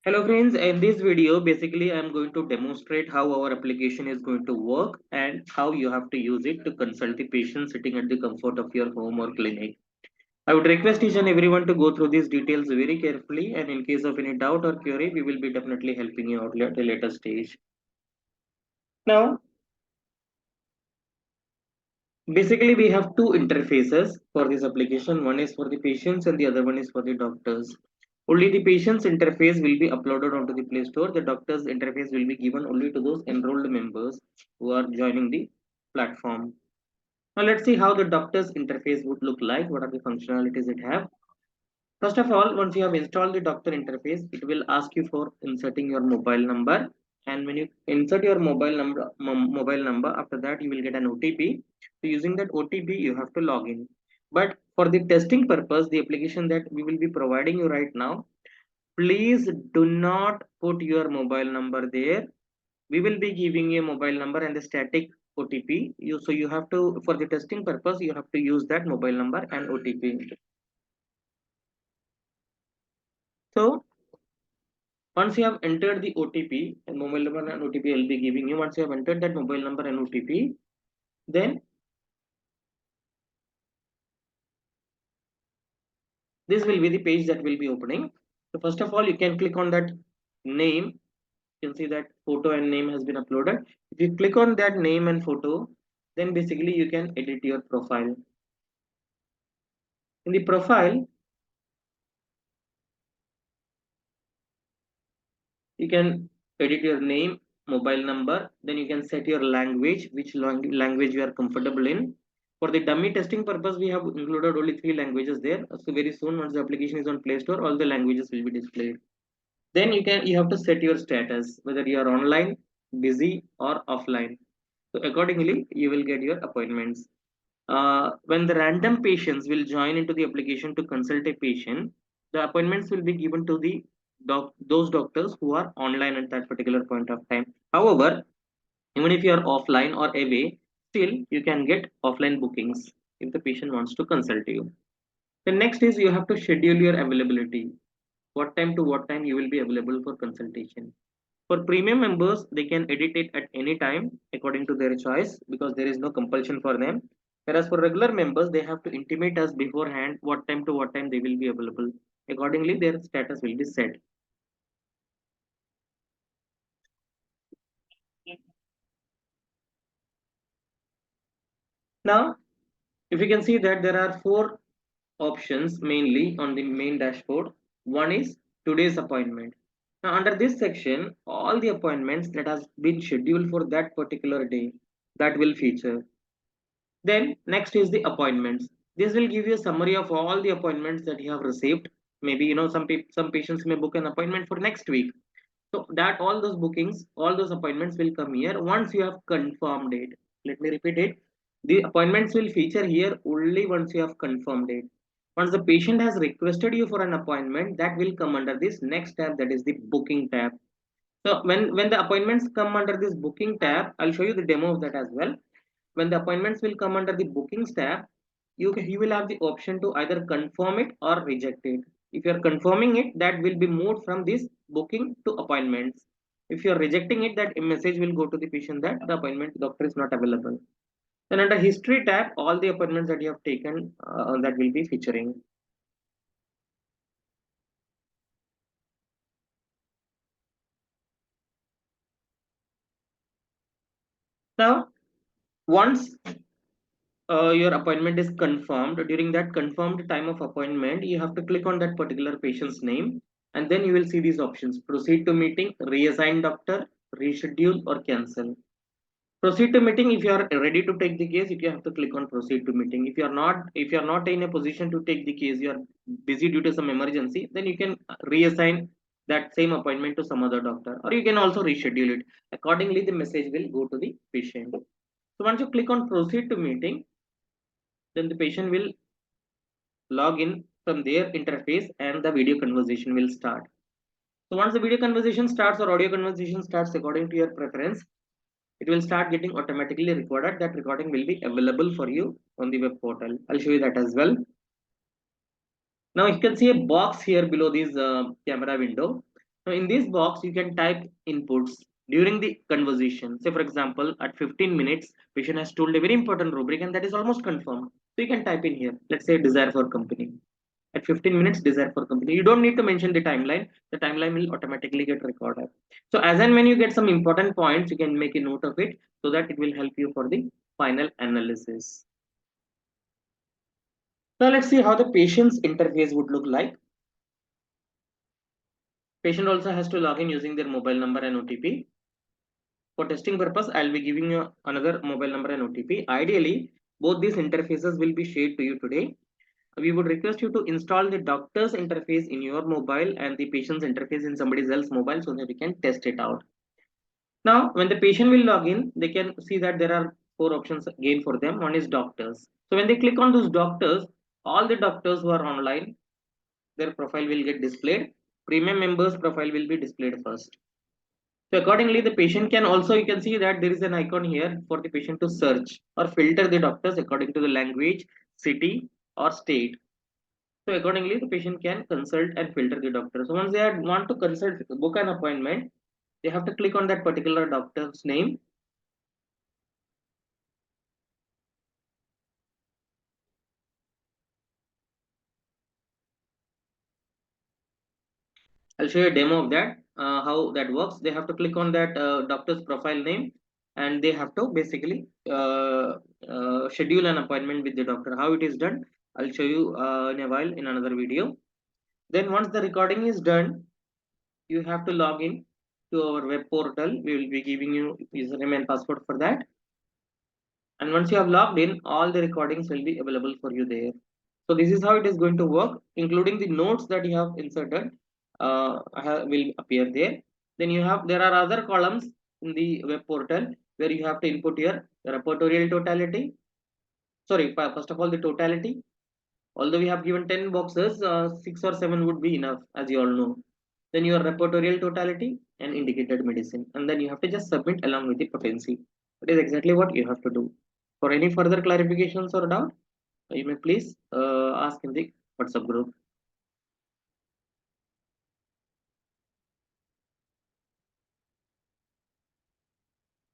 Hello friends, in this video basically I am going to demonstrate how our application is going to work and how you have to use it to consult the patient sitting at the comfort of your home or clinic. I would request each and everyone to go through these details very carefully, and in case of any doubt or query we will be definitely helping you out at a later stage. Now basically we have two interfaces for this application. One is for the patients and the other one is for the doctors. Only the patient's interface will be uploaded onto the Play Store. The doctor's interface will be given only to those enrolled members who are joining the platform. Now let's see how the doctor's interface would look like. What are the functionalities it have? First of all, once you have installed the doctor interface, it will ask you for inserting your mobile number. And when you insert your mobile number, after that you will get an OTP. So using that OTP, you have to log in. But for the testing purpose, the application that we will be providing you right now, please do not put your mobile number there. We will be giving you a mobile number and the static OTP. So you have to, for the testing purpose, you have to use that mobile number and OTP. So once you have entered the OTP and mobile number and OTP I'll be giving you, once you have entered that mobile number and OTP, then this will be the page that will be opening. So first of all, you can click on that name. You can see that photo and name has been uploaded. If you click on that name and photo, then basically you can edit your profile. In the profile, you can edit your name, mobile number, then you can set your language, which language you are comfortable in. For the dummy testing purpose, we have included only 3 languages there. So very soon, once the application is on Play Store, all the languages will be displayed. Then you have to set your status, whether you are online, busy, or offline. So accordingly, you will get your appointments. When the random patients will join into the application to consult a patient, the appointments will be given to the those doctors who are online at that particular point of time. However, even if you are offline or away, still you can get offline bookings if the patient wants to consult you. The next is you have to schedule your availability. What time to what time you will be available for consultation. For premium members, they can edit it at any time according to their choice because there is no compulsion for them. Whereas for regular members, they have to intimate us beforehand what time to what time they will be available. Accordingly, their status will be set. Now, if you can see that there are 4 options mainly on the main dashboard. One is today's appointment. Now, under this section, all the appointments that has been scheduled for that particular day that will feature. Then next is the appointments. This will give you a summary of all the appointments that you have received. Maybe some patients may book an appointment for next week. So that all those bookings, all those appointments will come here once you have confirmed it. Let me repeat it. The appointments will feature here only once you have confirmed it. Once the patient has requested you for an appointment, that will come under this next tab, that is the booking tab. So when the appointments come under this booking tab, I'll show you the demo of that as well. When the appointments will come under the bookings tab, you will have the option to either confirm it or reject it. If you are confirming it, that will be moved from this booking to appointments. If you are rejecting it, that message will go to the patient that the appointment doctor is not available. Then under history tab, all the appointments that you have taken, that will be featuring. Now once your appointment is confirmed, during that confirmed time of appointment you have to click on that particular patient's name, and then you will see these options: proceed to meeting, reassign doctor, reschedule, or cancel. Proceed to meeting, if you are ready to take the case, you have to click on proceed to meeting. If you are not in a position to take the case, you are busy due to some emergency, then you can reassign that same appointment to some other doctor, or you can also reschedule it. Accordingly, the message will go to the patient. So once you click on proceed to meeting, then the patient will log in from their interface and the video conversation will start. So once the video conversation starts or audio conversation starts according to your preference, it will start getting automatically recorded. That recording will be available for you on the web portal. I'll show you that as well. Now you can see a box here below this camera window. Now, in this box, you can type inputs during the conversation. Say, for example, at 15 minutes, patient has told a very important rubric, and that is almost confirmed. So you can type in here. Let's say desire for company. At 15 minutes, desire for company. You don't need to mention the timeline. The timeline will automatically get recorded. So as and when you get some important points, you can make a note of it so that it will help you for the final analysis. Now let's see how the patient's interface would look like. Patient also has to log in using their mobile number and OTP. For testing purpose, I'll be giving you another mobile number and OTP. Ideally, both these interfaces will be shared to you today. We would request you to install the doctor's interface in your mobile and the patient's interface in somebody else's mobile so that we can test it out. Now, when the patient will log in, they can see that there are four options again for them. One is doctors. So when they click on those doctors, all the doctors who are online, their profile will get displayed. Premium members profile will be displayed first. So accordingly, the patient can also, you can see that there is an icon here for the patient to search or filter the doctors according to the language, city or state. So accordingly, the patient can consult and filter the doctor. So once they want to consult, book an appointment, they have to click on that particular doctor's name. I'll show you a demo of that, how that works. They have to click on that doctor's profile name and they have to basically schedule an appointment with the doctor. How it is done, I'll show you in a while in another video. Then once the recording is done, you have to log in to our web portal. We will be giving you username and password for that. And once you have logged in, all the recordings will be available for you there. So this is how it is going to work, including the notes that you have inserted will appear there. Then you have, there are other columns in the web portal where you have to input your repertorial totality. Sorry, first of all, the totality. Although we have given 10 boxes, 6 or 7 would be enough, as you all know. Then your repertorial totality and indicated medicine. And then you have to just submit along with the potency. That is exactly what you have to do. For any further clarifications or doubt, you may please ask in the WhatsApp group.